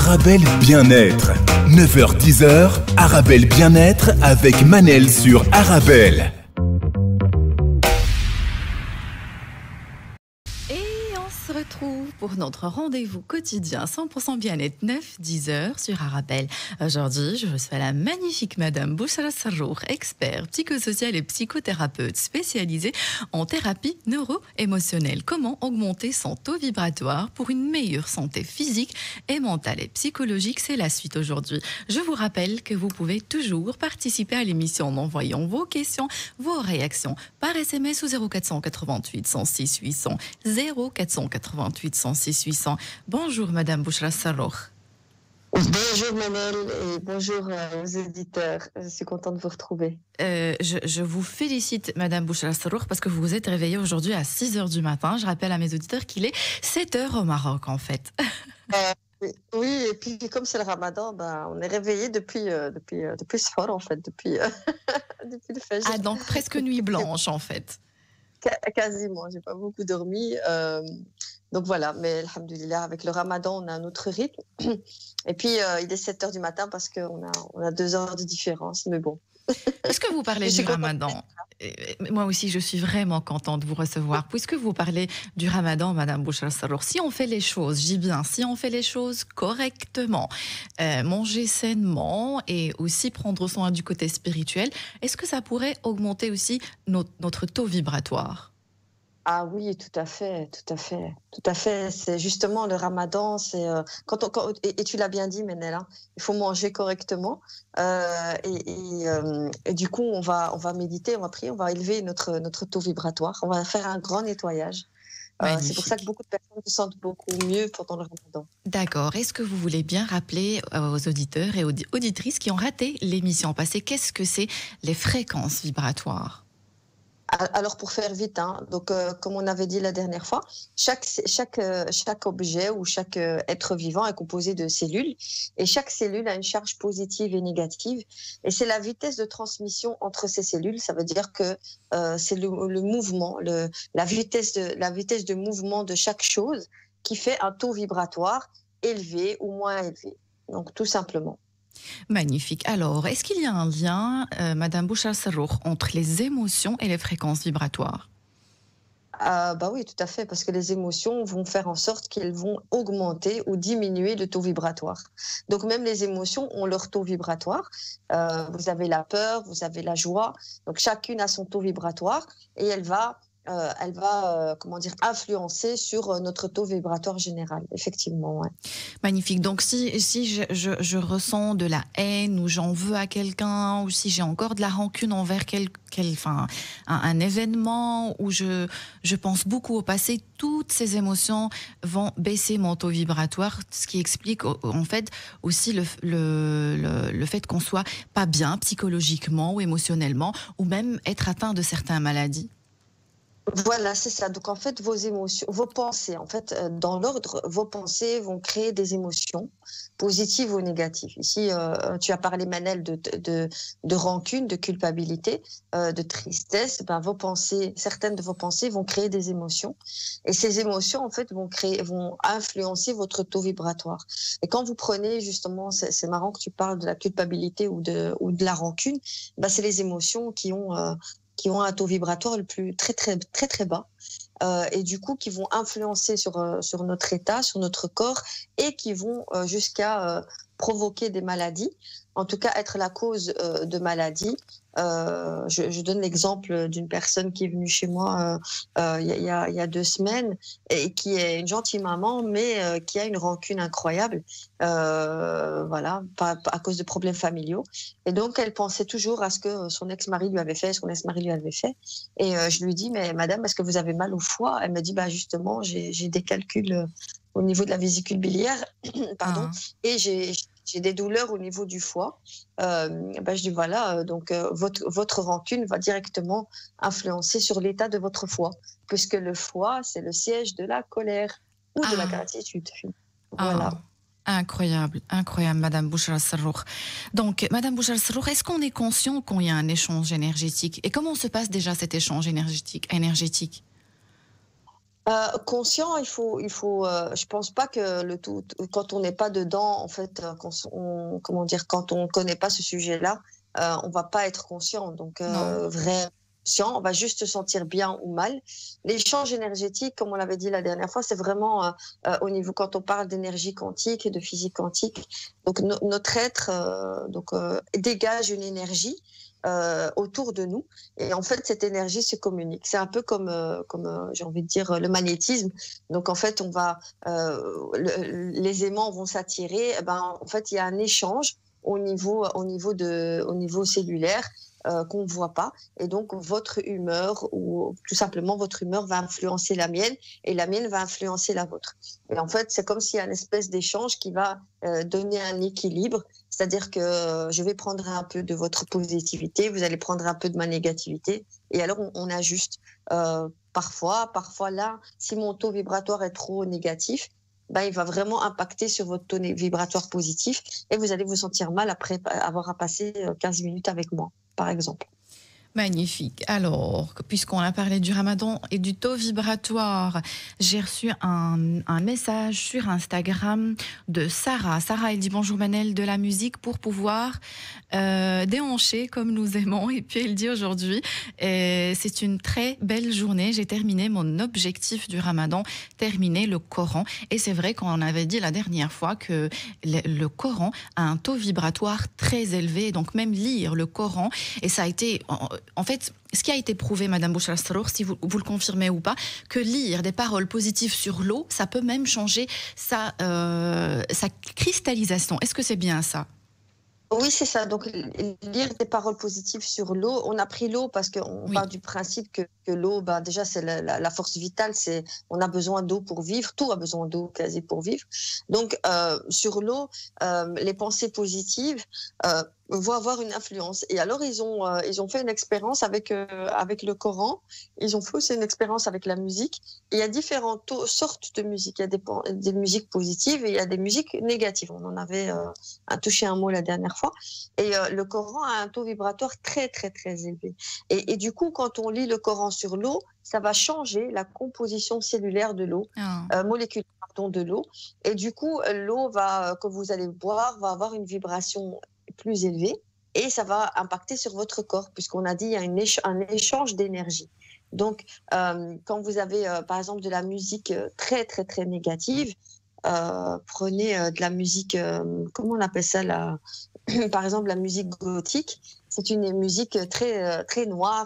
Arabelle Bien-être. 9h-10h, Arabelle Bien-être avec Manel sur Arabelle. Se retrouve pour notre rendez-vous quotidien 100% bien-être 9-10h sur Arabelle. Aujourd'hui, je reçois la magnifique Madame Bouchra Sarrour, expert psychosocial et psychothérapeute spécialisée en thérapie neuro-émotionnelle. Comment augmenter son taux vibratoire pour une meilleure santé physique et mentale et psychologique? C'est la suite aujourd'hui. Je vous rappelle que vous pouvez toujours participer à l'émission en envoyant vos questions, vos réactions par SMS au 0488 106 800 0488 106 800. Bonjour Madame Bouchra Sarrour. Bonjour Manel et bonjour aux éditeurs. Je suis contente de vous retrouver. Je vous félicite Madame Bouchra Sarrour parce que vous vous êtes réveillée aujourd'hui à 6h du matin. Je rappelle à mes auditeurs qu'il est 7h au Maroc en fait. Oui, et puis comme c'est le Ramadan, on est réveillés depuis ce soir en fait, depuis le Fajr. Ah donc presque nuit blanche en fait. Quasiment, j'ai pas beaucoup dormi. Donc voilà, mais alhamdoulilah, avec le Ramadan, on a un autre rythme. Et puis, il est 7h du matin parce qu'on a 2 heures de différence, mais bon. Est-ce que vous parlez du Ramadan? Moi aussi, je suis vraiment contente de vous recevoir. Puisque vous parlez du Ramadan, Madame Bouchra Sarrour, si on fait les choses, j'y bien, si on fait les choses correctement, manger sainement et aussi prendre soin du côté spirituel, est-ce que ça pourrait augmenter aussi notre taux vibratoire? Ah oui, tout à fait, tout à fait, tout à fait. C'est justement le Ramadan, c'est et tu l'as bien dit, Menel, hein, il faut manger correctement et du coup on va méditer, on va prier, on va élever notre taux vibratoire, on va faire un grand nettoyage. C'est pour ça que beaucoup de personnes se sentent beaucoup mieux pendant le Ramadan. D'accord. Est-ce que vous voulez bien rappeler aux auditeurs et aux auditrices qui ont raté l'émission passée, qu'est-ce que c'est les fréquences vibratoires? Alors pour faire vite, hein, donc comme on avait dit la dernière fois, chaque objet ou chaque être vivant est composé de cellules et chaque cellule a une charge positive et négative et c'est la vitesse de transmission entre ces cellules. Ça veut dire que c'est le mouvement, la vitesse de mouvement de chaque chose qui fait un taux vibratoire élevé ou moins élevé. Donc tout simplement. Magnifique. Alors, est-ce qu'il y a un lien, Madame Bouchra Sarrour, entre les émotions et les fréquences vibratoires? Oui, tout à fait, parce que les émotions vont faire en sorte qu'elles vont augmenter ou diminuer le taux vibratoire. Donc même les émotions ont leur taux vibratoire. Vous avez la peur, vous avez la joie. Donc chacune a son taux vibratoire et elle va influencer sur notre taux vibratoire général, effectivement. Ouais. Magnifique. Donc, si je ressens de la haine ou j'en veux à quelqu'un ou si j'ai encore de la rancune envers un événement où je pense beaucoup au passé, toutes ces émotions vont baisser mon taux vibratoire, ce qui explique en fait aussi le fait qu'on soit pas bien psychologiquement ou émotionnellement ou même être atteint de certaines maladies. Voilà, c'est ça. Donc en fait, vos émotions, vos pensées, en fait, dans l'ordre, vos pensées vont créer des émotions positives ou négatives. Ici, tu as parlé, Manel, de rancune, de culpabilité, de tristesse. Certaines de vos pensées vont créer des émotions, et ces émotions, en fait, vont influencer votre taux vibratoire. Et quand vous prenez justement, c'est marrant que tu parles de la culpabilité ou de la rancune, c'est les émotions qui ont un taux vibratoire le plus très très très très bas et du coup qui vont influencer sur notre état, sur notre corps et qui vont jusqu'à provoquer des maladies, en tout cas être la cause de maladies. Je donne l'exemple d'une personne qui est venue chez moi il y a 2 semaines et qui est une gentille maman mais qui a une rancune incroyable, voilà, à cause de problèmes familiaux. Et donc elle pensait toujours à ce que son ex-mari lui avait fait, et je lui dis mais madame, est-ce que vous avez mal au foie? Elle me dit justement j'ai des calculs au niveau de la vésicule biliaire pardon, et j'ai des douleurs au niveau du foie. Je dis voilà, donc votre rancune va directement influencer sur l'état de votre foie, puisque le foie, c'est le siège de la colère ou de la gratitude. Voilà. Incroyable, incroyable, Madame Bouchra Sarrour. Donc, Madame Bouchra Sarrour, est-ce qu'on est conscient qu'il y a un échange énergétique? Et comment se passe déjà cet échange énergétique? Conscient, je pense pas que le tout, quand on n'est pas dedans, en fait, comment dire, quand on connaît pas ce sujet-là, on va pas être conscient. Donc, Non. vrai conscient, on va juste se sentir bien ou mal. L'échange énergétique, comme on l'avait dit la dernière fois, c'est vraiment au niveau, quand on parle d'énergie quantique et de physique quantique. Donc, notre être, dégage une énergie autour de nous. Et en fait, cette énergie se communique. C'est un peu comme, j'ai envie de dire, le magnétisme. Donc, en fait, les aimants vont s'attirer. Eh ben, en fait, il y a un échange au niveau cellulaire qu'on ne voit pas. Et donc, votre humeur, ou tout simplement, votre humeur va influencer la mienne et la mienne va influencer la vôtre. Et en fait, c'est comme s'il y a une espèce d'échange qui va donner un équilibre. C'est-à-dire que je vais prendre un peu de votre positivité, vous allez prendre un peu de ma négativité. Et alors, on ajuste. Parfois là, si mon taux vibratoire est trop négatif, ben, il va vraiment impacter sur votre taux vibratoire positif et vous allez vous sentir mal après avoir passé 15 minutes avec moi, par exemple. Magnifique. Alors, puisqu'on a parlé du ramadan et du taux vibratoire, j'ai reçu un message sur Instagram de Sarah. Sarah, elle dit bonjour Manel, de la musique pour pouvoir déhancher comme nous aimons. Et puis elle dit aujourd'hui, c'est une très belle journée. J'ai terminé mon objectif du ramadan, terminé le Coran. Et c'est vrai qu'on avait dit la dernière fois que le Coran a un taux vibratoire très élevé. Donc même lire le Coran, et ça a été... En fait, ce qui a été prouvé, Madame Bouchra Sarrour, si vous le confirmez ou pas, que lire des paroles positives sur l'eau, ça peut même changer sa cristallisation. Est-ce que c'est bien ça ? Oui, c'est ça. Donc, lire des paroles positives sur l'eau. On a pris l'eau parce qu'on part du principe que l'eau, ben, déjà, c'est la force vitale. On a besoin d'eau pour vivre. Tout a besoin d'eau quasi pour vivre. Donc, sur l'eau, les pensées positives vont avoir une influence. Et alors, ils ont fait une expérience avec le Coran. Ils ont fait aussi une expérience avec la musique. Et il y a différentes sortes de musique. Il y a des musiques positives et il y a des musiques négatives. On en avait touché un mot la dernière fois. Et le Coran a un taux vibratoire très, très, très élevé. Et du coup, quand on lit le Coran sur l'eau, ça va changer la composition cellulaire de l'eau, moléculaire, pardon, de l'eau. Et du coup, l'eau que vous allez boire va avoir une vibration plus élevée et ça va impacter sur votre corps, puisqu'on a dit il y a un échange d'énergie. Donc, quand vous avez, par exemple, de la musique très, très, très négative, prenez de la musique, comment on appelle ça, par exemple, la musique gothique. C'est une musique très, très noire,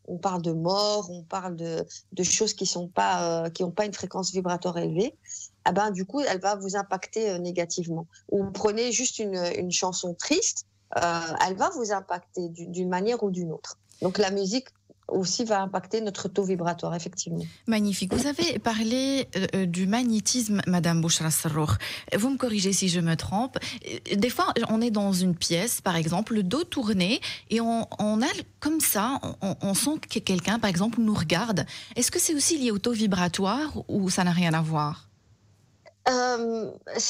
on parle de mort, on parle de choses qui n'ont pas une fréquence vibratoire élevée. Ah ben, du coup, elle va vous impacter négativement. Ou prenez juste une chanson triste, elle va vous impacter d'une manière ou d'une autre. Donc la musique aussi va impacter notre taux vibratoire, effectivement. Magnifique. Vous avez parlé du magnétisme, Madame Bouchra Sarrour. Vous me corrigez si je me trompe. Des fois, on est dans une pièce, par exemple, le dos tourné, et on a comme ça, on sent que quelqu'un, par exemple, nous regarde. Est-ce que c'est aussi lié au taux vibratoire ou ça n'a rien à voir ?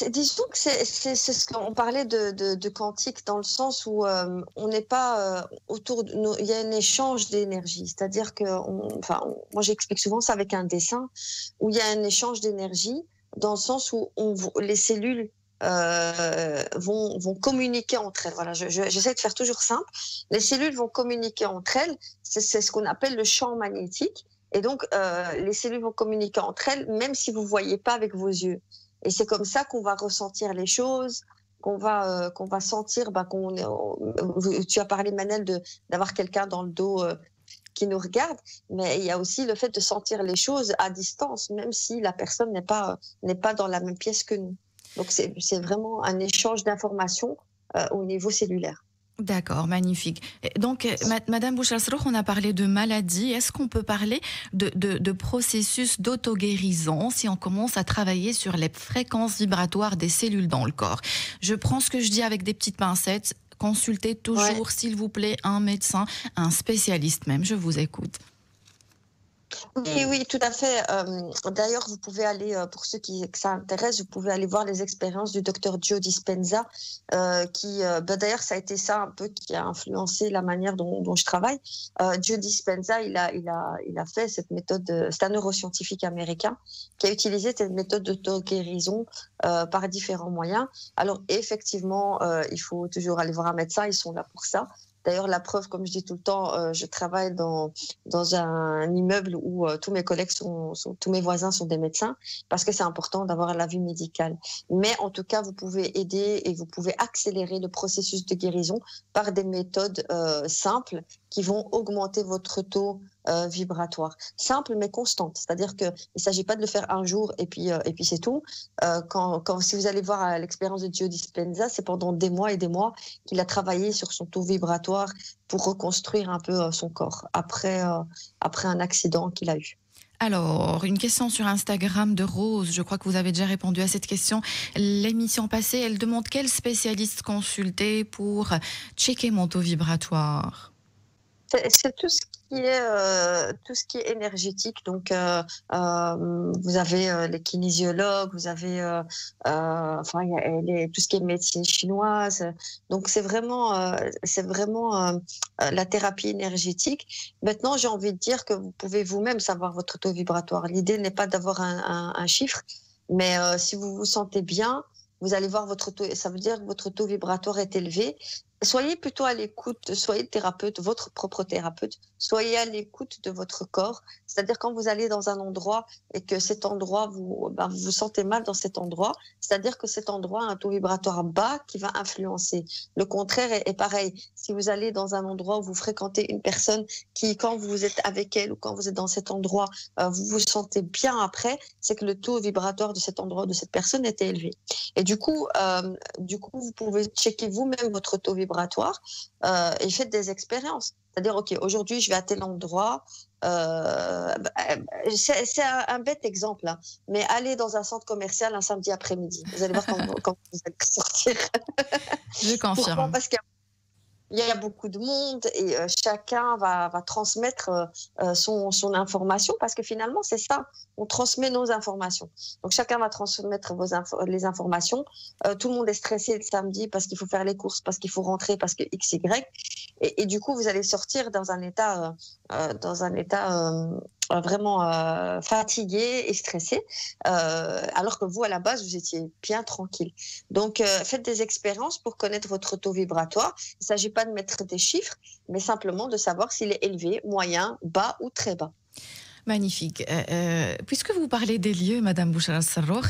Disons que c'est ce qu'on parlait de quantique, dans le sens où on n'est pas autour de nous, il y a un échange d'énergie, c'est-à-dire que moi j'explique souvent ça avec un dessin où il y a un échange d'énergie dans le sens où les cellules vont communiquer entre elles. Voilà, j'essaie de faire toujours simple. Les cellules vont communiquer entre elles, c'est ce qu'on appelle le champ magnétique. Et donc, les cellules vont communiquer entre elles, même si vous ne voyez pas avec vos yeux. Et c'est comme ça qu'on va ressentir les choses, qu'on va sentir. Tu as parlé, Manel, d'avoir quelqu'un dans le dos qui nous regarde, mais il y a aussi le fait de sentir les choses à distance, même si la personne n'est pas dans la même pièce que nous. Donc, c'est vraiment un échange d'informations au niveau cellulaire. D'accord, magnifique. Donc, Madame Bouchra Sarrour, on a parlé de maladie. Est-ce qu'on peut parler de processus d'auto-guérison si on commence à travailler sur les fréquences vibratoires des cellules dans le corps ? Je prends ce que je dis avec des petites pincettes. Consultez toujours, s'il vous plaît, un médecin, un spécialiste même. Je vous écoute. Oui, oui, tout à fait. D'ailleurs, vous pouvez aller, pour ceux que ça intéresse, vous pouvez aller voir les expériences du docteur Joe Dispenza, d'ailleurs, ça a été ça un peu qui a influencé la manière dont je travaille. Joe Dispenza, il a fait cette méthode, c'est un neuroscientifique américain qui a utilisé cette méthode d'auto-guérison par différents moyens. Alors, effectivement, il faut toujours aller voir un médecin, ils sont là pour ça. D'ailleurs, la preuve, comme je dis tout le temps, je travaille dans un immeuble où tous mes collègues tous mes voisins sont des médecins, parce que c'est important d'avoir l'avis médical. Mais en tout cas, vous pouvez aider et vous pouvez accélérer le processus de guérison par des méthodes simples qui vont augmenter votre taux vibratoire. Simple mais constante. C'est-à-dire qu'il ne s'agit pas de le faire un jour et puis c'est tout. Si vous allez voir l'expérience de Joe Dispenza, c'est pendant des mois et des mois qu'il a travaillé sur son taux vibratoire pour reconstruire un peu son corps après un accident qu'il a eu. Alors, une question sur Instagram de Rose. Je crois que vous avez déjà répondu à cette question. L'émission passée, elle demande quel spécialiste consulter pour checker mon taux vibratoire. C'est tout ce qui est énergétique. Donc, vous avez les kinésiologues, vous avez tout ce qui est médecine chinoise. Donc, c'est vraiment la thérapie énergétique. Maintenant, j'ai envie de dire que vous pouvez vous-même savoir votre taux vibratoire. L'idée n'est pas d'avoir un chiffre, mais si vous vous sentez bien, vous allez voir votre taux. Ça veut dire que votre taux vibratoire est élevé. Soyez plutôt à l'écoute, soyez thérapeute, votre propre thérapeute, soyez à l'écoute de votre corps. C'est-à-dire quand vous allez dans un endroit et que cet endroit, vous vous sentez mal dans cet endroit, c'est-à-dire que cet endroit a un taux vibratoire bas qui va influencer. Le contraire est pareil. Si vous allez dans un endroit où vous fréquentez une personne qui, quand vous êtes avec elle ou quand vous êtes dans cet endroit, vous vous sentez bien après, c'est que le taux vibratoire de cet endroit, de cette personne était élevé. Et du coup, vous pouvez checker vous-même votre taux vibratoire et faites des expériences. C'est-à-dire, OK, aujourd'hui, je vais à tel endroit. C'est un bête exemple, hein, mais allez dans un centre commercial un samedi après-midi. Vous allez voir quand vous allez sortir. Je confirme. Pourquoi ? Parce qu'il y a beaucoup de monde et chacun va transmettre son information, parce que finalement, c'est ça. On transmet nos informations. Donc, chacun va transmettre les informations. Tout le monde est stressé le samedi parce qu'il faut faire les courses, parce qu'il faut rentrer, parce que X, Y. Et du coup, vous allez sortir dans un état vraiment fatigué et stressé, alors que vous, à la base, vous étiez bien tranquille. Donc, faites des expériences pour connaître votre taux vibratoire. Il ne s'agit pas de mettre des chiffres, mais simplement de savoir s'il est élevé, moyen, bas ou très bas. Magnifique. Puisque vous parlez des lieux, Madame Bouchra Sarrour,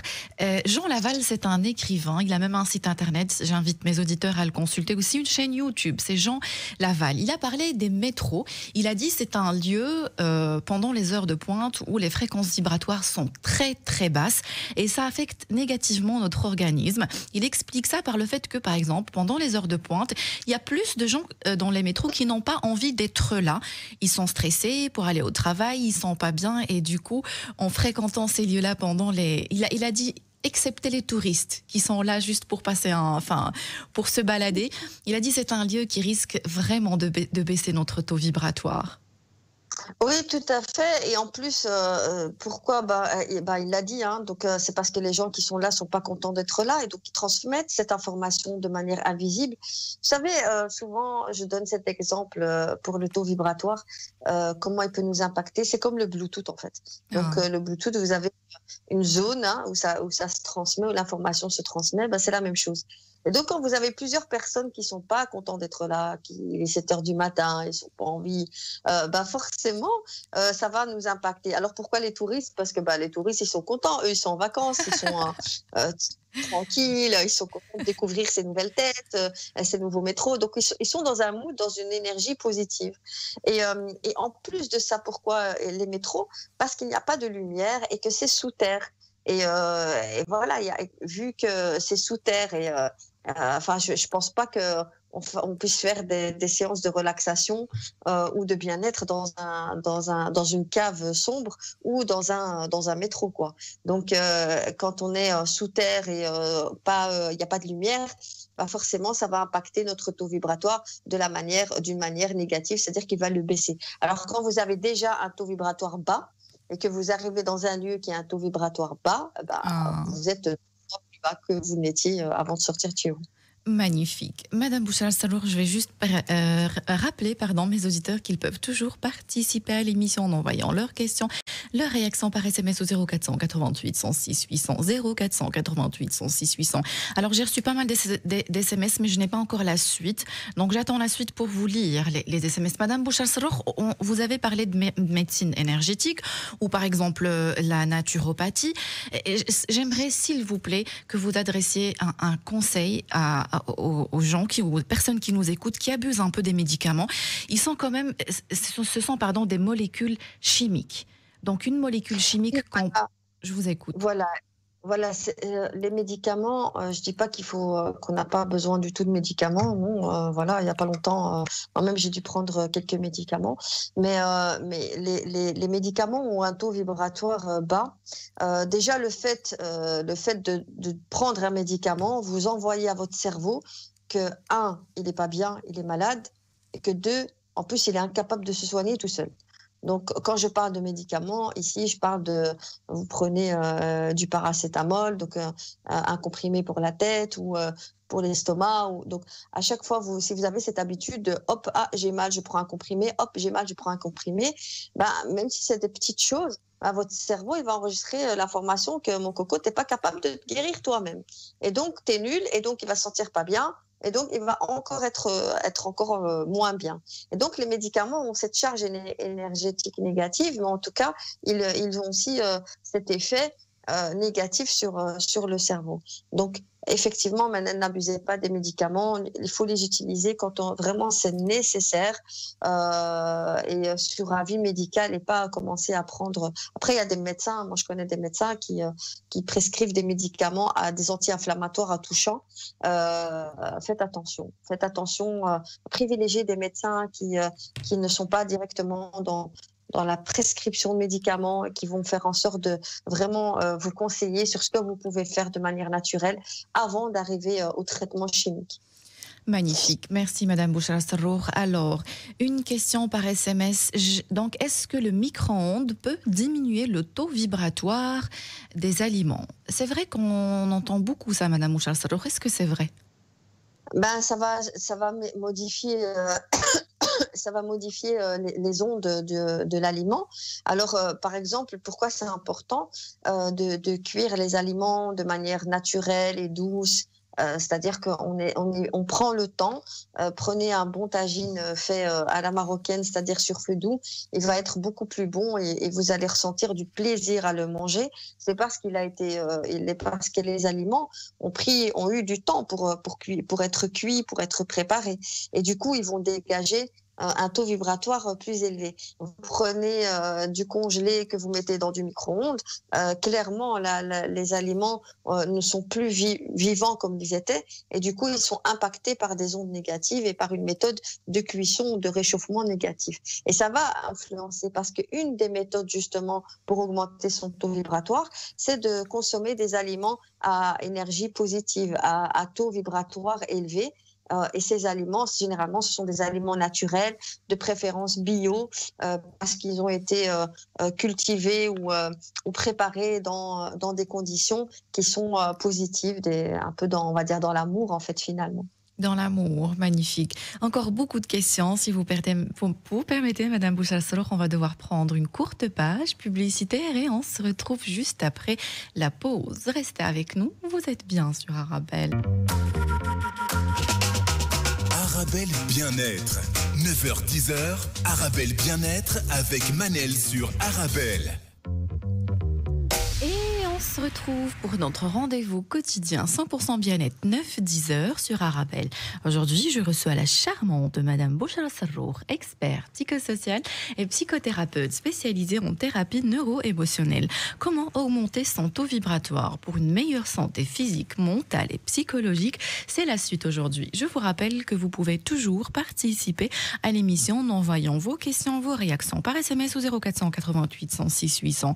Jean Laval, c'est un écrivain. Il a même un site internet. J'invite mes auditeurs à le consulter. Aussi une chaîne YouTube. C'est Jean Laval. Il a parlé des métros. Il a dit que c'est un lieu pendant les heures de pointe où les fréquences vibratoires sont très très basses et ça affecte négativement notre organisme. Il explique ça par le fait que, par exemple, pendant les heures de pointe, il y a plus de gens dans les métros qui n'ont pas envie d'être là. Ils sont stressés pour aller au travail. Ils sont pas bien et du coup, en fréquentant ces lieux-là pendant les... Il a dit, excepté les touristes qui sont là juste pour passer pour se balader, il a dit c'est un lieu qui risque vraiment de baisser notre taux vibratoire. Oui, tout à fait. Et en plus, pourquoi il l'a dit, hein, donc c'est parce que les gens qui sont là sont pas contents d'être là et donc ils transmettent cette information de manière invisible. Vous savez, souvent, je donne cet exemple pour le taux vibratoire, comment il peut nous impacter. C'est comme le Bluetooth en fait. Donc le Bluetooth, vous avez une zone où ça se transmet, où l'information se transmet, c'est la même chose. Et donc, quand vous avez plusieurs personnes qui sont pas contents d'être là, il est 7 heures du matin, ils sont pas envie, forcément, ça va nous impacter. Alors, pourquoi les touristes ? Parce que les touristes, ils sont contents. Eux, ils sont en vacances, ils sont tranquilles, ils sont contents de découvrir ces nouvelles têtes, ces nouveaux métros. Donc, ils sont dans un mood, dans une énergie positive. Et en plus de ça, pourquoi les métros ? Parce qu'il n'y a pas de lumière et que c'est sous terre. Et voilà, vu que c'est sous terre et je pense pas que on puisse faire des séances de relaxation ou de bien-être dans une cave sombre ou dans un métro, quoi. Donc, quand on est sous terre et il n'y a pas de lumière, bah forcément, ça va impacter notre taux vibratoire d'une manière négative, c'est-à-dire qu'il va le baisser. Alors, quand vous avez déjà un taux vibratoire bas et que vous arrivez dans un lieu qui a un taux vibratoire bas, vous êtes plus bas que vous n'étiez avant de sortir de chez vous. Magnifique. Madame Bouchra-Sarour, je vais juste rappeler mes auditeurs qu'ils peuvent toujours participer à l'émission en envoyant leurs questions, leurs réactions par SMS au 0488 106 800, 0488 106 800. Alors, j'ai reçu pas mal d'SMS, mais je n'ai pas encore la suite. Donc, j'attends la suite pour vous lire les SMS. Madame Bouchra-Sarour, vous avez parlé de médecine énergétique ou par exemple la naturopathie. J'aimerais, s'il vous plaît, que vous adressiez un conseil aux gens aux personnes qui nous écoutent, qui abusent un peu des médicaments. Ils sont quand même, ce sont des molécules chimiques. Donc une molécule chimique, je vous écoute. Voilà, les médicaments, je dis pas qu'on n'a pas besoin du tout de médicaments. Non, il y a pas longtemps, moi-même j'ai dû prendre quelques médicaments, mais les médicaments ont un taux vibratoire bas. Déjà le fait de prendre un médicament, vous envoyez à votre cerveau que il n'est pas bien, il est malade, et que 2, en plus il est incapable de se soigner tout seul. Donc, quand je parle de médicaments, ici, je parle vous prenez du paracétamol, donc un comprimé pour la tête ou pour l'estomac. Donc, à chaque fois, si vous avez cette habitude de hop, j'ai mal, je prends un comprimé, hop, j'ai mal, je prends un comprimé, même si c'est des petites choses, votre cerveau, il va enregistrer l'information que mon coco, t'es pas capable de te guérir toi-même. Et donc, t'es nul, et donc, il va se sentir pas bien. Et donc, il va encore être encore moins bien. Et donc, les médicaments ont cette charge énergétique négative, mais en tout cas, ils ont aussi cet effet négatif sur le cerveau. Donc, effectivement, n'abusez pas des médicaments. Il faut les utiliser quand vraiment c'est nécessaire et sur avis médical et pas commencer à prendre. Après, il y a des médecins. Moi, je connais des médecins qui prescrivent des médicaments à des anti-inflammatoires à tout champ. Faites attention. Privilégiez des médecins qui ne sont pas directement dans la prescription de médicaments et qui vont faire en sorte de vraiment vous conseiller sur ce que vous pouvez faire de manière naturelle avant d'arriver au traitement chimique. Magnifique. Merci, Madame Bouchra-Sarour. Alors, une question par SMS. Donc, est-ce que le micro-ondes peut diminuer le taux vibratoire des aliments? C'est vrai qu'on entend beaucoup ça, Madame Bouchra-Sarour. Est-ce que c'est vrai? Ça va modifier... ça va modifier les ondes de l'aliment. Alors, par exemple, pourquoi c'est important de cuire les aliments de manière naturelle et douce, c'est-à-dire qu'on prend le temps. Prenez un bon tagine fait à la marocaine, c'est-à-dire sur feu doux. Il va être beaucoup plus bon et vous allez ressentir du plaisir à le manger. C'est parce parce que les aliments ont eu du temps pour être cuits, pour être préparés. Et du coup, ils vont dégager un taux vibratoire plus élevé. Vous prenez du congelé que vous mettez dans du micro-ondes, clairement les aliments ne sont plus vivants comme ils étaient et du coup ils sont impactés par des ondes négatives et par une méthode de cuisson ou de réchauffement négatif. Et ça va influencer parce qu'une des méthodes justement pour augmenter son taux vibratoire, c'est de consommer des aliments à énergie positive, à taux vibratoire élevé. Et ces aliments, généralement, ce sont des aliments naturels, de préférence bio, parce qu'ils ont été cultivés ou préparés dans des conditions qui sont positives, un peu on va dire dans l'amour, en fait, finalement. Dans l'amour, magnifique. Encore beaucoup de questions. Si vous permettez, Madame Bouchra-Sarour, on va devoir prendre une courte page publicitaire et on se retrouve juste après la pause. Restez avec nous, vous êtes bien sur Arabelle. Arabelle Bien-être. 9h-10h, Arabelle Bien-être avec Manel sur Arabelle. Et on se retrouve pour notre rendez-vous quotidien 100% bien-être 9-10 heures sur Arabelle. Aujourd'hui, je reçois la charmante Madame Bouchra Sarrour, expert psychosocial et psychothérapeute spécialisée en thérapie neuro-émotionnelle. Comment augmenter son taux vibratoire pour une meilleure santé physique, mentale et psychologique? C'est la suite aujourd'hui. Je vous rappelle que vous pouvez toujours participer à l'émission en envoyant vos questions, vos réactions par SMS au 0488 106 800.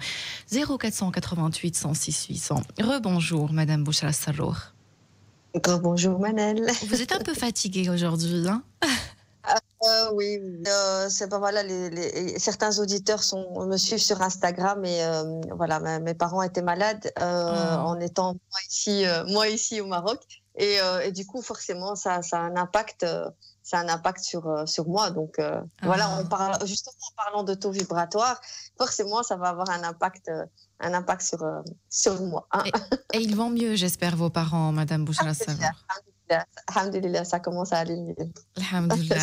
0488 106 800. Rebonjour, Madame Bouchra Sarrour. Bonjour Manel. Vous êtes un peu fatiguée aujourd'hui, hein? Oui, c'est pas voilà. Certains auditeurs me suivent sur Instagram et voilà, mes parents étaient malades en étant moi ici au Maroc et du coup forcément ça a un impact. Ça a un impact sur moi. Donc, voilà, justement, en parlant de taux vibratoire, forcément, ça va avoir un impact sur moi. Hein. Et ils vont mieux, j'espère, vos parents, Madame Bouchra Sarrour. Alhamdulillah, ça commence à aller mieux. Alhamdulillah.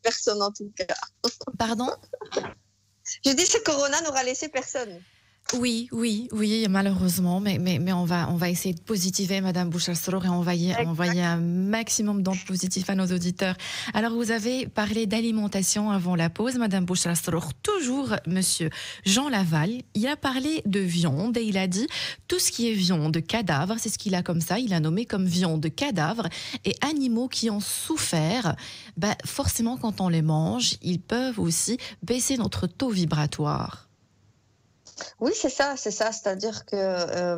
Personne, en tout cas. Pardon? Je dis que Corona n'aura laissé personne. Oui, malheureusement, mais on va essayer de positiver, Madame Bouchra Sarrour, et envoyer un maximum d'ondes positives à nos auditeurs. Alors, vous avez parlé d'alimentation avant la pause, Madame Bouchra Sarrour. Toujours Monsieur Jean Laval, il a parlé de viande et il a dit tout ce qui est viande de cadavre, c'est ce qu'il a comme ça, il a nommé comme viande de cadavre et animaux qui ont souffert. Forcément, quand on les mange, ils peuvent aussi baisser notre taux vibratoire. Oui, c'est ça. C'est-à-dire que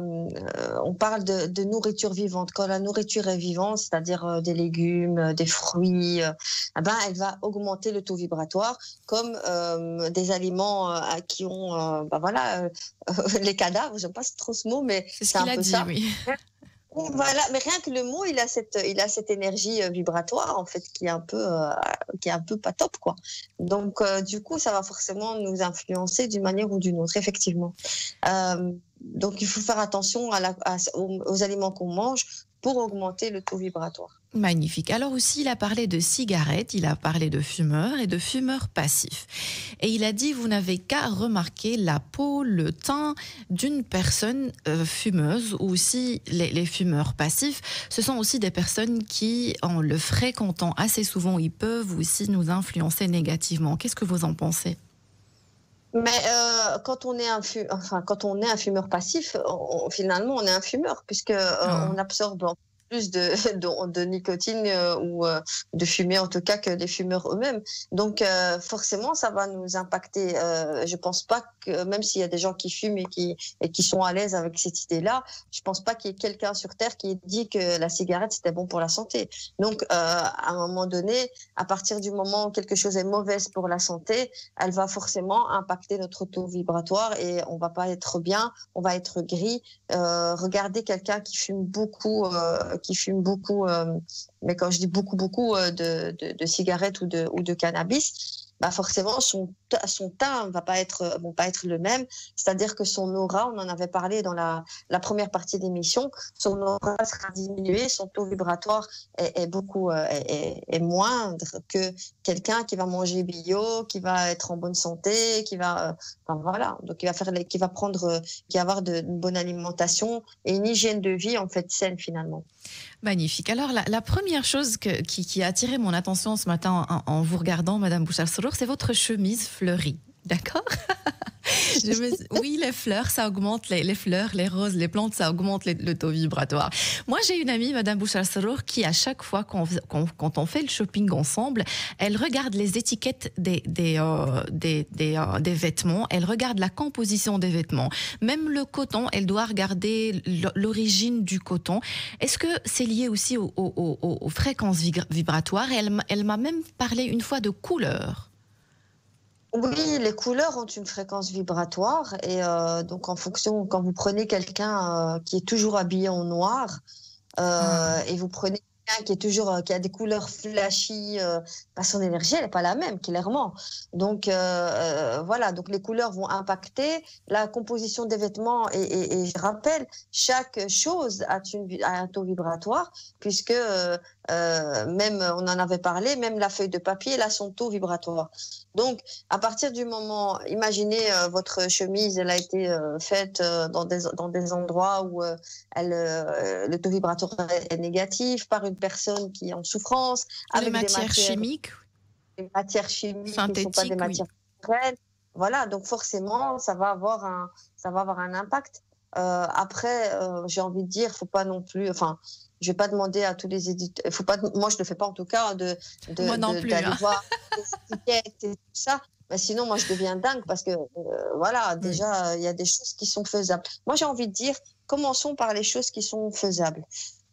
on parle de nourriture vivante. Quand la nourriture est vivante, c'est-à-dire des légumes, des fruits, elle va augmenter le taux vibratoire, comme des aliments qui ont, les cadavres. J'aime pas trop ce mot, mais c'est un peu ça. Oui. Voilà, mais rien que le mot, il a cette énergie vibratoire en fait qui est un peu pas top quoi. Donc du coup, ça va forcément nous influencer d'une manière ou d'une autre, effectivement. Donc il faut faire attention aux aliments qu'on mange pour augmenter le taux vibratoire. Magnifique. Alors aussi, il a parlé de cigarettes, il a parlé de fumeurs et de fumeurs passifs. Et il a dit, vous n'avez qu'à remarquer la peau, le teint d'une personne fumeuse ou aussi les fumeurs passifs. Ce sont aussi des personnes qui, en le fréquentant assez souvent, ils peuvent aussi nous influencer négativement. Qu'est-ce que vous en pensez ? Mais quand on est un fumeur passif, finalement, on est un fumeur puisque on absorbe plus de nicotine ou de fumée en tout cas que les fumeurs eux-mêmes. Donc forcément, ça va nous impacter. Je pense pas que même s'il y a des gens qui fument et qui sont à l'aise avec cette idée-là, je pense pas qu'il y ait quelqu'un sur Terre qui ait dit que la cigarette c'était bon pour la santé. Donc à un moment donné, à partir du moment où quelque chose est mauvaise pour la santé, elle va forcément impacter notre taux vibratoire et on va pas être bien, on va être gris. Regardez quelqu'un qui fume beaucoup, mais quand je dis beaucoup de cigarettes ou de cannabis, forcément son teint va pas être le même, c'est-à-dire que son aura, on en avait parlé dans la première partie d'émission, son aura sera diminuée, son taux vibratoire est moindre que quelqu'un qui va manger bio, qui va être en bonne santé, qui va donc qui va avoir une bonne alimentation et une hygiène de vie en fait saine finalement. Magnifique. Alors, la première chose qui a attiré mon attention ce matin en vous regardant, Madame Bouchra Sarrour, c'est votre chemise fleurie. D'accord? Oui, les fleurs, ça augmente, les fleurs, les roses, les plantes, ça augmente le taux vibratoire. Moi, j'ai une amie, Madame Bouchra Sarrour, qui à chaque fois quand on fait le shopping ensemble, elle regarde les étiquettes des vêtements, elle regarde la composition des vêtements. Même le coton, elle doit regarder l'origine du coton. Est-ce que c'est lié aussi aux fréquences vibratoires? Elle m'a même parlé une fois de couleurs. Oui, les couleurs ont une fréquence vibratoire et donc en fonction, quand vous prenez quelqu'un qui est toujours habillé en noir et vous prenez quelqu'un qui a des couleurs flashy, son énergie elle n'est pas la même clairement. Donc voilà, donc les couleurs vont impacter la composition des vêtements et je rappelle, chaque chose a un taux vibratoire puisque même, on en avait parlé, même la feuille de papier, elle a son taux vibratoire. Donc, à partir du moment, imaginez votre chemise, elle a été faite dans des endroits où le taux vibratoire est négatif par une personne qui est en souffrance, Les avec matières chimiques, des matières chimiques qui ne sont pas des synthétiques, matières naturelles. Voilà, donc forcément, ça va avoir un impact. Après, j'ai envie de dire, faut pas non plus, enfin, je vais pas demander à tous les éditeurs, faut pas, moi je le fais pas en tout cas, Moi non plus, d'aller hein. voir les étiquettes et tout ça. Mais sinon, moi je deviens dingue parce que voilà, déjà il y a des choses qui sont faisables. Moi j'ai envie de dire, commençons par les choses qui sont faisables.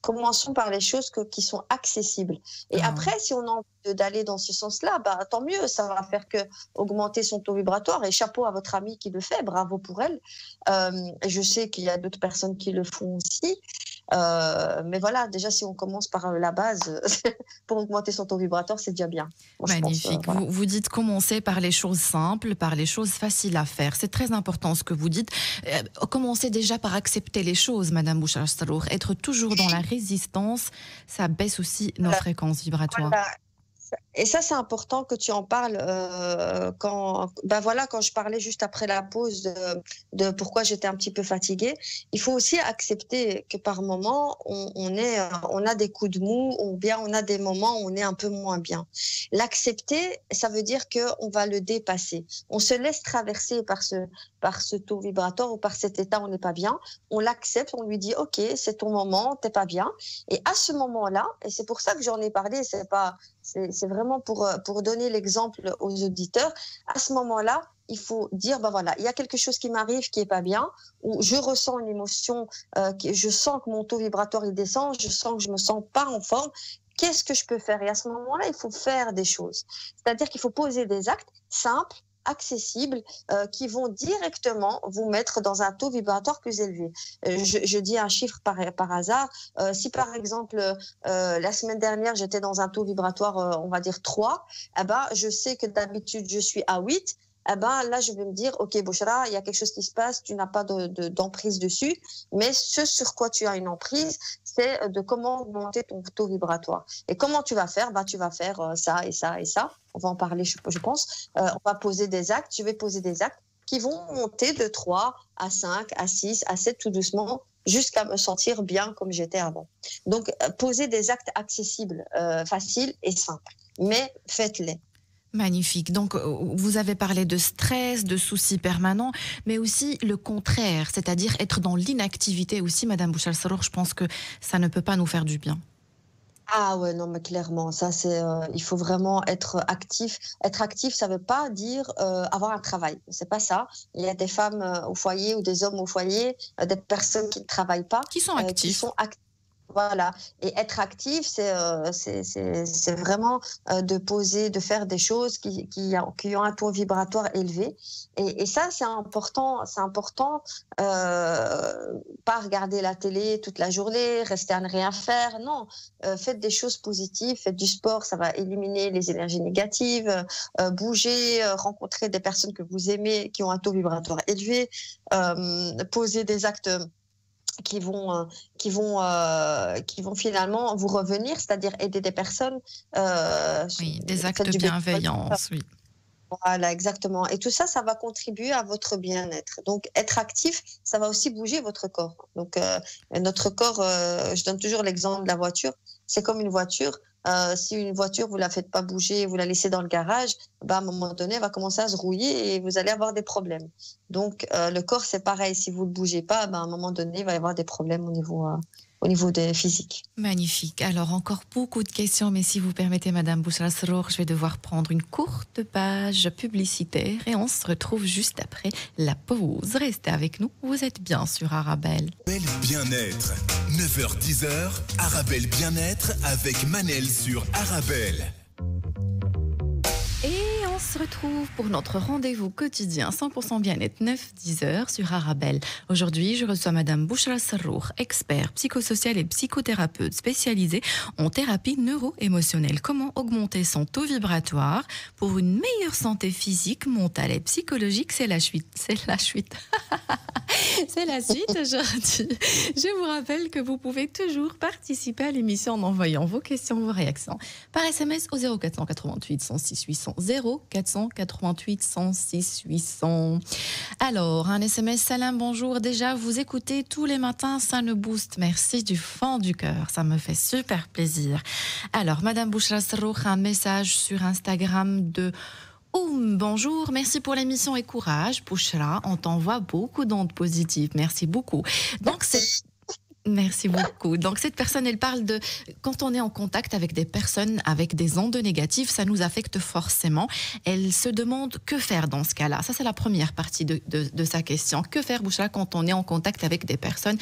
Commençons par les choses qui sont accessibles. Et après, si on a envie d'aller dans ce sens-là, bah, tant mieux, ça va faire que augmenter son taux vibratoire. Et chapeau à votre amie qui le fait, bravo pour elle. Je sais qu'il y a d'autres personnes qui le font aussi. Mais voilà, déjà, si on commence par la base, pour augmenter son taux vibratoire, c'est déjà bien. Moi, magnifique. Je pense, voilà. Vous dites commencer par les choses simples, par les choses faciles à faire. C'est très important ce que vous dites. Commencez déjà par accepter les choses, Madame Bouchra-Sarour. Être toujours dans la résistance, ça baisse aussi nos fréquences vibratoires. Voilà. Et ça, c'est important que tu en parles quand je parlais juste après la pause de pourquoi j'étais un petit peu fatiguée. Il faut aussi accepter que par moment, on a des coups de mou ou bien on a des moments où on est un peu moins bien. L'accepter, ça veut dire qu'on va le dépasser. On se laisse traverser par ce taux vibratoire ou par cet état où on n'est pas bien. On l'accepte, on lui dit « Ok, c'est ton moment, t'es pas bien ». Et à ce moment-là, et c'est pour ça que j'en ai parlé, c'est vraiment pour donner l'exemple aux auditeurs. À ce moment-là, il faut dire, ben voilà, il y a quelque chose qui m'arrive qui est pas bien, ou je ressens une émotion, je sens que mon taux vibratoire il descend, je sens que je me sens pas en forme. Qu'est-ce que je peux faire? Et à ce moment-là, il faut faire des choses. C'est-à-dire qu'il faut poser des actes simples, accessibles, qui vont directement vous mettre dans un taux vibratoire plus élevé. Je dis un chiffre par hasard. Si par exemple, la semaine dernière, j'étais dans un taux vibratoire, on va dire 3, eh ben, je sais que d'habitude, je suis à 8. Eh ben, là, je vais me dire, OK, Bouchra, il y a quelque chose qui se passe, tu n'as pas d'emprise dessus, mais ce sur quoi tu as une emprise, c'est de comment augmenter ton taux vibratoire. Et comment tu vas faire? Ben, tu vas faire ça et ça et ça. On va en parler, je pense. On va poser des actes. Je vais poser des actes qui vont monter de 3 à 5, à 6, à 7, tout doucement, jusqu'à me sentir bien comme j'étais avant. Donc, poser des actes accessibles, faciles et simples. Mais faites-les. Magnifique. Donc, vous avez parlé de stress, de soucis permanents, mais aussi le contraire, c'est-à-dire être dans l'inactivité aussi, Madame Bouchra-Sarour. Je pense que ça ne peut pas nous faire du bien. Ah ouais, non, mais clairement, ça c'est, il faut vraiment être actif. Être actif, ça veut pas dire avoir un travail. C'est pas ça. Il y a des femmes au foyer ou des hommes au foyer, des personnes qui ne travaillent pas, Qui sont actifs. Voilà. Et être actif, c'est vraiment de faire des choses qui ont un taux vibratoire élevé. Et ça, c'est important. C'est important. Pas regarder la télé toute la journée, rester à ne rien faire. Non, faites des choses positives, faites du sport, ça va éliminer les énergies négatives. Bouger, rencontrer des personnes que vous aimez, qui ont un taux vibratoire élevé. Poser des actes qui vont finalement vous revenir, c'est-à-dire aider des personnes. Oui, des actes de bienveillance, oui. Voilà, exactement. Et tout ça, ça va contribuer à votre bien-être. Donc, être actif, ça va aussi bouger votre corps. Donc, notre corps, je donne toujours l'exemple de la voiture, c'est comme une voiture. Si une voiture, vous la faites pas bouger, vous la laissez dans le garage, bah, à un moment donné, elle va commencer à se rouiller et vous allez avoir des problèmes. Donc, le corps, c'est pareil. Si vous ne le bougez pas, bah, à un moment donné, il va y avoir des problèmes au niveau des physiques. Magnifique. Alors, encore beaucoup de questions, mais si vous permettez, Madame Bouchra-Sarour, je vais devoir prendre une courte page publicitaire et on se retrouve juste après la pause. Restez avec nous, vous êtes bien sur Arabelle. Arabelle Bien-être, 9h-10h, Arabelle Bien-être avec Manel sur Arabelle. Et on se retrouve pour notre rendez-vous quotidien 100% bien-être 9-10 heures sur Arabelle. Aujourd'hui, je reçois Madame Bouchra Sarrour, expert psychosocial et psychothérapeute spécialisée en thérapie neuro-émotionnelle. Comment augmenter son taux vibratoire pour une meilleure santé physique, mentale et psychologique? C'est la suite. C'est la suite. C'est la suite aujourd'hui. Je vous rappelle que vous pouvez toujours participer à l'émission en envoyant vos questions, vos réactions par SMS au 0488 106 800 0488 106 800. Alors, un SMS, Salam, bonjour. Déjà, vous écoutez tous les matins, ça nous booste. Merci du fond du cœur, ça me fait super plaisir. Alors, Madame Bouchra Sarrour, un message sur Instagram de bonjour, merci pour l'émission et courage. Bouchra, on t'envoie beaucoup d'ondes positives. Merci beaucoup. Donc, merci beaucoup. Donc, cette personne, elle parle de quand on est en contact avec des personnes avec des ondes négatives, ça nous affecte forcément. Elle se demande que faire dans ce cas-là. Ça, c'est la première partie de sa question. Que faire, Bouchra, quand on est en contact avec des personnes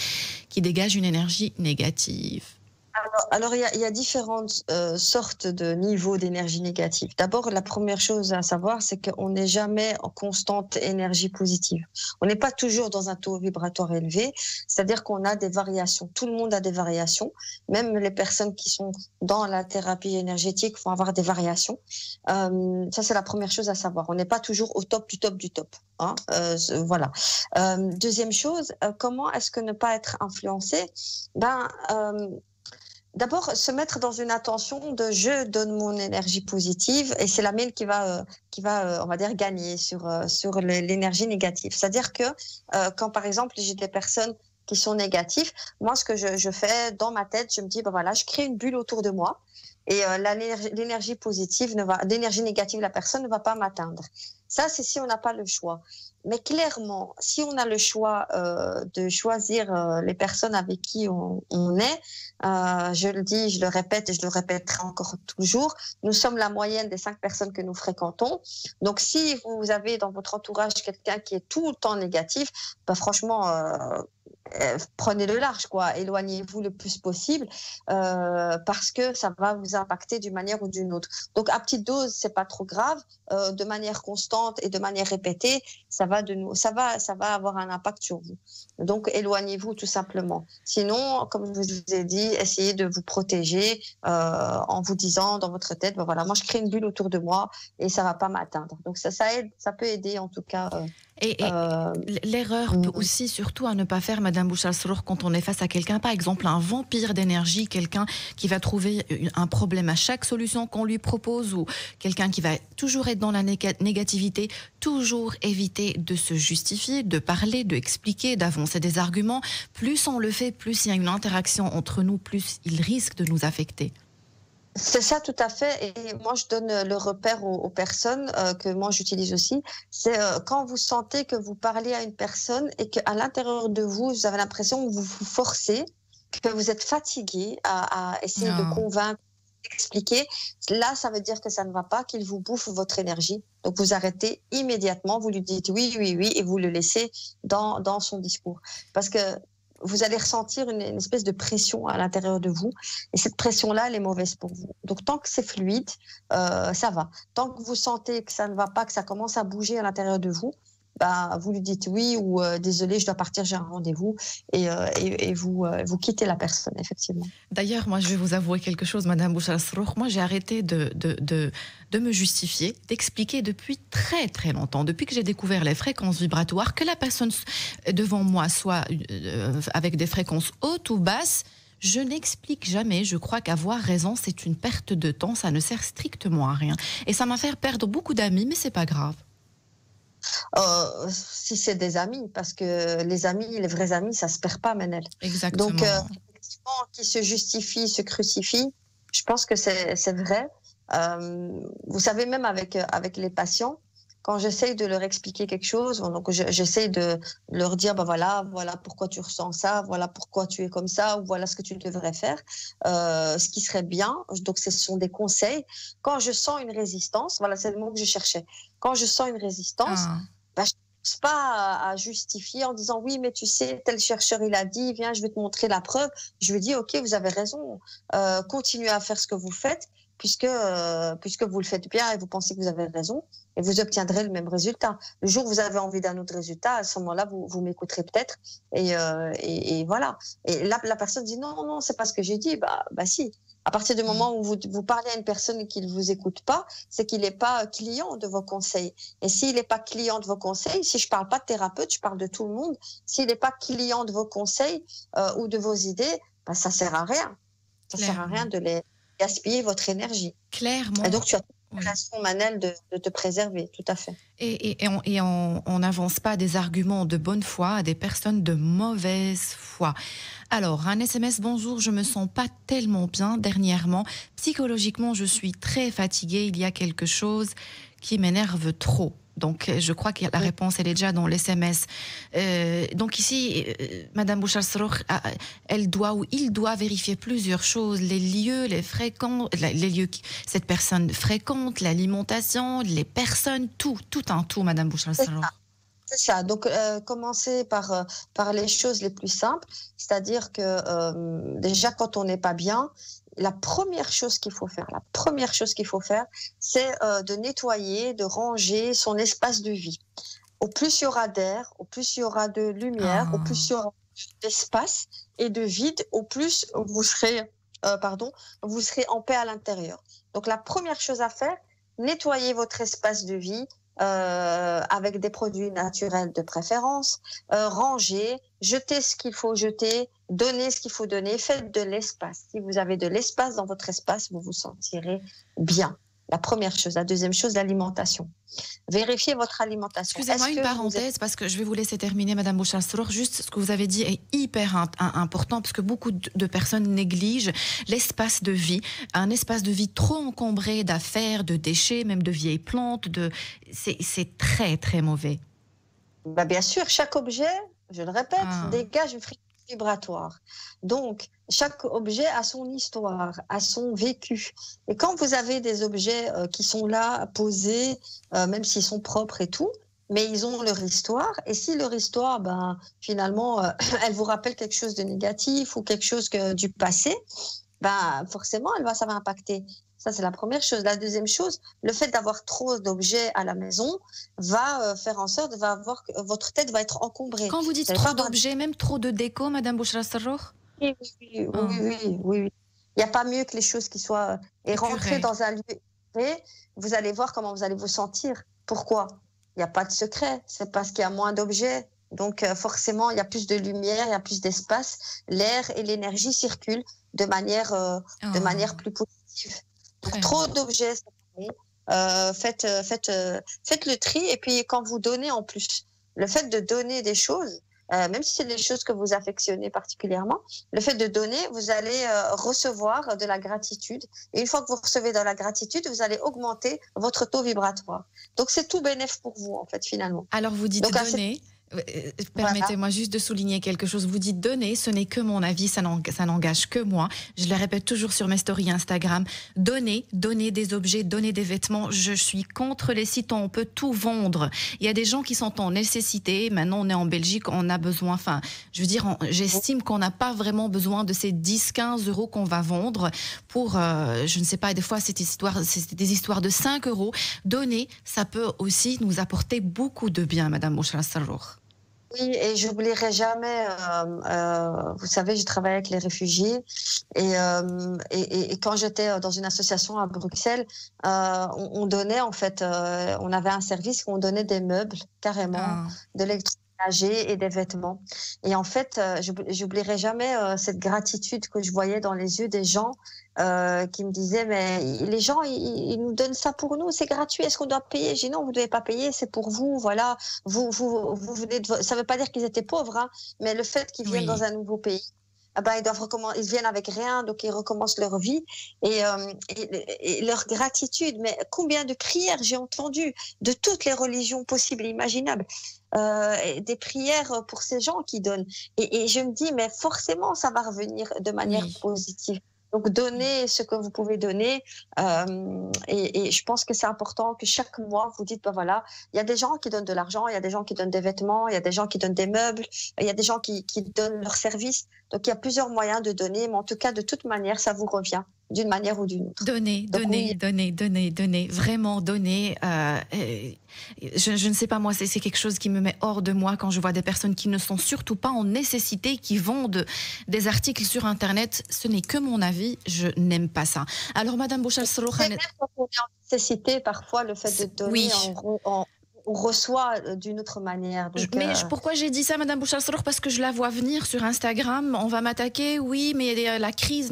qui dégagent une énergie négative? Alors, il y a différentes sortes de niveaux d'énergie négative. D'abord, la première chose à savoir, c'est qu'on n'est jamais en constante énergie positive. On n'est pas toujours dans un taux vibratoire élevé, c'est-à-dire qu'on a des variations. Tout le monde a des variations. Même les personnes qui sont dans la thérapie énergétique vont avoir des variations. Ça, c'est la première chose à savoir. On n'est pas toujours au top du top du top. Hein, voilà. Deuxième chose, comment est-ce que ne pas être influencé? D'abord, se mettre dans une attention de je donne mon énergie positive et c'est la mienne qui va on va dire, gagner sur l'énergie négative. C'est-à-dire que quand, par exemple, j'ai des personnes qui sont négatives, moi, ce que je fais dans ma tête, je me dis, ben voilà, je crée une bulle autour de moi et l'énergie positive, l'énergie négative de la personne ne va pas m'atteindre. Ça, c'est si on n'a pas le choix. Mais clairement, si on a le choix de choisir les personnes avec qui on est, je le dis, je le répète et je le répéterai encore toujours, nous sommes la moyenne des 5 personnes que nous fréquentons. Donc, si vous avez dans votre entourage quelqu'un qui est tout le temps négatif, ben franchement, prenez-le large, quoi. Éloignez-vous le plus possible parce que ça va vous impacter d'une manière ou d'une autre. Donc, à petite dose, c'est pas trop grave. De manière constante et de manière répétée, ça va avoir un impact sur vous. Donc, éloignez-vous tout simplement. Sinon, comme je vous ai dit, essayez de vous protéger en vous disant dans votre tête, ben voilà, moi je crée une bulle autour de moi et ça va pas m'atteindre. Donc ça aide, ça peut aider en tout cas. Et l'erreur aussi, surtout à ne pas faire, Madame Bouchra Sarrour, quand on est face à quelqu'un, par exemple un vampire d'énergie, quelqu'un qui va trouver un problème à chaque solution qu'on lui propose, ou quelqu'un qui va toujours être dans la négativité, toujours éviter de se justifier, de parler, de expliquer, d'avancer des arguments. Plus on le fait, plus il y a une interaction entre nous, plus il risque de nous affecter. C'est ça, tout à fait. Et moi, je donne le repère aux personnes que moi, j'utilise aussi. C'est quand vous sentez que vous parlez à une personne et qu'à l'intérieur de vous, vous avez l'impression que vous vous forcez, que vous êtes fatigué à essayer de convaincre, d'expliquer. Là, ça veut dire que ça ne va pas, qu'il vous bouffe votre énergie. Donc, vous arrêtez immédiatement, vous lui dites oui, oui, oui, et vous le laissez dans son discours. Parce que vous allez ressentir une espèce de pression à l'intérieur de vous. Et cette pression-là, elle est mauvaise pour vous. Donc, tant que c'est fluide, ça va. Tant que vous sentez que ça ne va pas, que ça commence à bouger à l'intérieur de vous, bah, vous lui dites oui ou désolé, je dois partir, j'ai un rendez-vous. Et vous quittez la personne, effectivement. D'ailleurs, moi, je vais vous avouer quelque chose, Madame Bouchra Sarrour. Moi, j'ai arrêté de me justifier, d'expliquer depuis très, très longtemps, depuis que j'ai découvert les fréquences vibratoires, que la personne devant moi soit avec des fréquences hautes ou basses. Je n'explique jamais. Je crois qu'avoir raison, c'est une perte de temps. Ça ne sert strictement à rien. Et ça m'a fait perdre beaucoup d'amis, mais c'est pas grave. Si c'est des amis, parce que les amis, les vrais amis, ça se perd pas, Manel. Exactement. Donc, effectivement, qui se justifie, se crucifie, je pense que c'est vrai. Vous savez, même avec les patients, quand j'essaye de leur expliquer quelque chose, donc j'essaye de leur dire, ben voilà pourquoi tu ressens ça, voilà pourquoi tu es comme ça, ou voilà ce que tu devrais faire, ce qui serait bien. Donc, ce sont des conseils. Quand je sens une résistance, voilà, c'est le mot que je cherchais. Quand je sens une résistance, ben, je ne pense pas à justifier en disant, oui, mais tu sais, tel chercheur, il a dit, viens, je vais te montrer la preuve. Je lui dis, OK, vous avez raison, continuez à faire ce que vous faites. puisque vous le faites bien et vous pensez que vous avez raison, et vous obtiendrez le même résultat. Le jour où vous avez envie d'un autre résultat, à ce moment-là, vous m'écouterez peut-être, et voilà. Et là, la personne dit non, non, c'est pas ce que j'ai dit. Bah si. À partir du moment où vous parlez à une personne qui ne vous écoute pas, c'est qu'il n'est pas client de vos conseils. Et s'il n'est pas client de vos conseils, si je ne parle pas de thérapeute, je parle de tout le monde, s'il n'est pas client de vos conseils ou de vos idées, bah, ça ne sert à rien. Ça ne sert à rien de les gaspiller votre énergie. Clairement. Et donc, tu as toute la façon, Manel, de te préserver, tout à fait. Et on n'avance pas des arguments de bonne foi à des personnes de mauvaise foi. Alors, un SMS, bonjour, je me sens pas tellement bien dernièrement. Psychologiquement, je suis très fatiguée. Il y a quelque chose qui m'énerve trop. Donc, je crois que la réponse, elle est déjà dans l'SMS. Donc ici, Madame Bouchra-Sarroukh, elle doit ou il doit vérifier plusieurs choses, les lieux, les lieux que cette personne fréquente, l'alimentation, les personnes, tout un tout, Madame Bouchra-Sarroukh. C'est ça. Donc, commencer par les choses les plus simples, c'est-à-dire que déjà, quand on n'est pas bien, la première chose qu'il faut faire, c'est de nettoyer, de ranger son espace de vie. Au plus il y aura d'air, au plus il y aura de lumière, au plus il y aura d'espace et de vide, au plus vous serez en paix à l'intérieur. Donc, la première chose à faire, nettoyer votre espace de vie, avec des produits naturels de préférence, ranger, jeter ce qu'il faut jeter, donner ce qu'il faut donner, faites de l'espace. Si vous avez de l'espace dans votre espace, vous vous sentirez bien. La première chose. La deuxième chose, l'alimentation. Vérifiez votre alimentation. Excusez-moi une parenthèse, parce que je vais vous laisser terminer, Madame Bouchra-Sarroukh. Juste ce que vous avez dit est hyper important, parce que beaucoup de personnes négligent l'espace de vie. Un espace de vie trop encombré d'affaires, de déchets, même de vieilles plantes. C'est très, très mauvais. Bah bien sûr, chaque objet, je le répète, dégage une fréquence vibratoire. Donc, chaque objet a son histoire, a son vécu. Et quand vous avez des objets qui sont là, posés, même s'ils sont propres et tout, mais ils ont leur histoire. Et si leur histoire, finalement, elle vous rappelle quelque chose de négatif ou quelque chose du passé, forcément, ça va impacter. Ça, c'est la première chose. La deuxième chose, le fait d'avoir trop d'objets à la maison va faire en sorte, votre tête va être encombrée. Quand vous dites trop d'objets, même trop de déco, Madame Bouchra-Sarroukh? Oui. Il n'y a pas mieux que les choses qui soient... Et rentrer dans un lieu, vous allez voir comment vous allez vous sentir. Pourquoi? Il n'y a pas de secret. C'est parce qu'il y a moins d'objets. Donc, forcément, il y a plus de lumière, il y a plus d'espace. L'air et l'énergie circulent de manière plus positive. Donc, trop d'objets, faites le tri. Et puis, quand vous donnez en plus, le fait de donner des choses, même si c'est des choses que vous affectionnez particulièrement, le fait de donner, vous allez recevoir de la gratitude. Et une fois que vous recevez de la gratitude, vous allez augmenter votre taux vibratoire. Donc, c'est tout bénéf pour vous, en fait, finalement. Alors, vous dites donner. Permettez-moi juste de souligner quelque chose. Vous dites donner, ce n'est que mon avis, ça n'engage que moi. Je le répète toujours sur mes stories Instagram. Donner des objets, donner des vêtements. Je suis contre les sites où on peut tout vendre. Il y a des gens qui sont en nécessité. Maintenant, on est en Belgique, on a besoin. Enfin, je veux dire, j'estime qu'on n'a pas vraiment besoin de ces 10-15 euros qu'on va vendre pour, je ne sais pas, des fois, c'est des histoires de 5 euros. Donner, ça peut aussi nous apporter beaucoup de bien, Madame Bouchra-Sarroukh. Oui, et j'oublierai jamais, vous savez, j'ai travaillé avec les réfugiés et quand j'étais dans une association à Bruxelles, on donnait en fait, on avait un service où on donnait des meubles carrément, de l'électroménager et des vêtements. Et en fait, j'oublierai jamais cette gratitude que je voyais dans les yeux des gens qui me disaient mais les gens ils nous donnent ça pour nous, c'est gratuit, est-ce qu'on doit payer? J'ai dit non, vous devez pas payer, c'est pour vous, voilà, vous venez ça veut pas dire qu'ils étaient pauvres, hein, mais le fait qu'ils viennent dans un nouveau pays, ils viennent avec rien, donc ils recommencent leur vie et leur gratitude. Mais combien de prières j'ai entendues de toutes les religions possibles et imaginables, des prières pour ces gens qui donnent. Et je me dis, mais forcément, ça va revenir de manière positive. Donc, donnez ce que vous pouvez donner. Et je pense que c'est important que chaque mois, vous dites, voilà, il y a des gens qui donnent de l'argent, il y a des gens qui donnent des vêtements, il y a des gens qui donnent des meubles, il y a des gens qui donnent leurs services. Donc, il y a plusieurs moyens de donner, mais en tout cas, de toute manière, ça vous revient. d'une manière ou d'une autre. Donner, Donc, donner, oui. donner, vraiment donner. Je ne sais pas, moi, c'est quelque chose qui me met hors de moi quand je vois des personnes qui ne sont surtout pas en nécessité, qui vendent des articles sur Internet. Ce n'est que mon avis, je n'aime pas ça. Alors, Madame Bouchal-Soroukh... C'est même quand on est en nécessité, parfois, le fait de donner, Oui. on reçoit d'une autre manière. Donc, Pourquoi j'ai dit ça, Madame Bouchal-Soroukh? Parce que je la vois venir sur Instagram. On va m'attaquer, oui, mais la crise,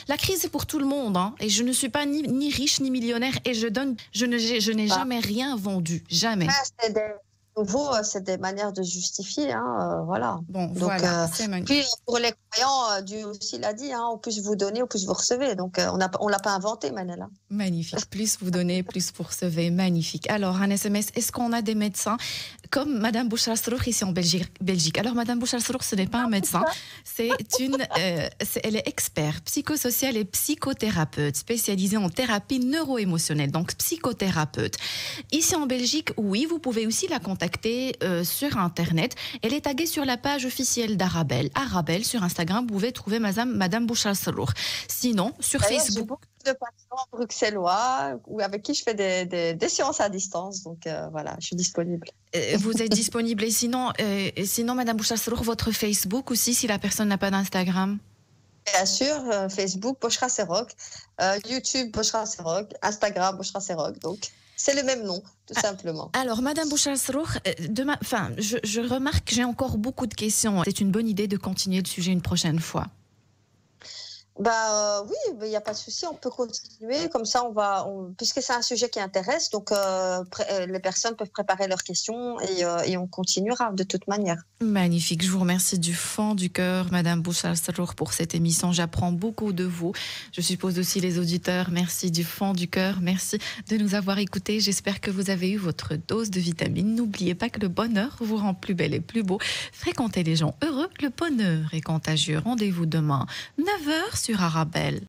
la crise, c'est pour tout le monde. Hein, et je ne suis pas ni riche ni millionnaire et je n'ai jamais rien vendu. Jamais. C'est des manières de justifier, hein, voilà. Bon, donc, voilà, c'est magnifique. Puis pour les croyants, Dieu aussi l'a dit, hein, au plus vous donnez, au plus vous recevez. Donc on l'a pas inventé, Manela. Magnifique. Plus vous donnez, plus vous recevez. Magnifique. Alors, un SMS, est-ce qu'on a des médecins comme Madame Bouchal-Soroukh ici en Belgique? Alors, Madame Bouchal-Soroukh, ce n'est pas un médecin. Elle est experte psychosociale et psychothérapeute, spécialisée en thérapie neuro-émotionnelle, donc psychothérapeute. Ici en Belgique, oui, vous pouvez aussi la contacter sur Internet. Elle est taguée sur la page officielle d'Arabelle. Arabelle, sur Instagram, vous pouvez trouver Madame Bouchal-Soroukh. Sinon, sur Facebook... J'ai beaucoup de patients bruxellois avec qui je fais des séances à distance. Donc voilà, je suis disponible. Vous êtes disponible. Et sinon, Madame Bouchal-Soroukh, votre Facebook aussi, si la personne n'a pas d'Instagram? Bien sûr, Facebook, Bochra Serok, YouTube, Bochra Serok, Instagram, Bochra Serok. Donc, c'est le même nom, tout simplement. Alors, Madame Bouchal-Soroukh, je remarque que j'ai encore beaucoup de questions. C'est une bonne idée de continuer le sujet une prochaine fois. Oui, il n'y a pas de souci, on peut continuer. Comme ça, puisque c'est un sujet qui intéresse, donc les personnes peuvent préparer leurs questions et on continuera de toute manière. Magnifique. Je vous remercie du fond du cœur, Madame Bouchal-Soroukh, pour cette émission. J'apprends beaucoup de vous. Je suppose aussi les auditeurs. Merci du fond du cœur. Merci de nous avoir écoutés. J'espère que vous avez eu votre dose de vitamines. N'oubliez pas que le bonheur vous rend plus belle et plus beau. Fréquentez les gens heureux. Le bonheur est contagieux. Rendez-vous demain, 9h sur Arabelle.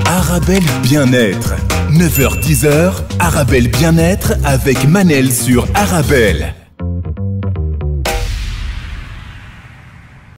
Arabelle Bien-être. 9h-10h, Arabelle Bien-être avec Manel sur Arabelle.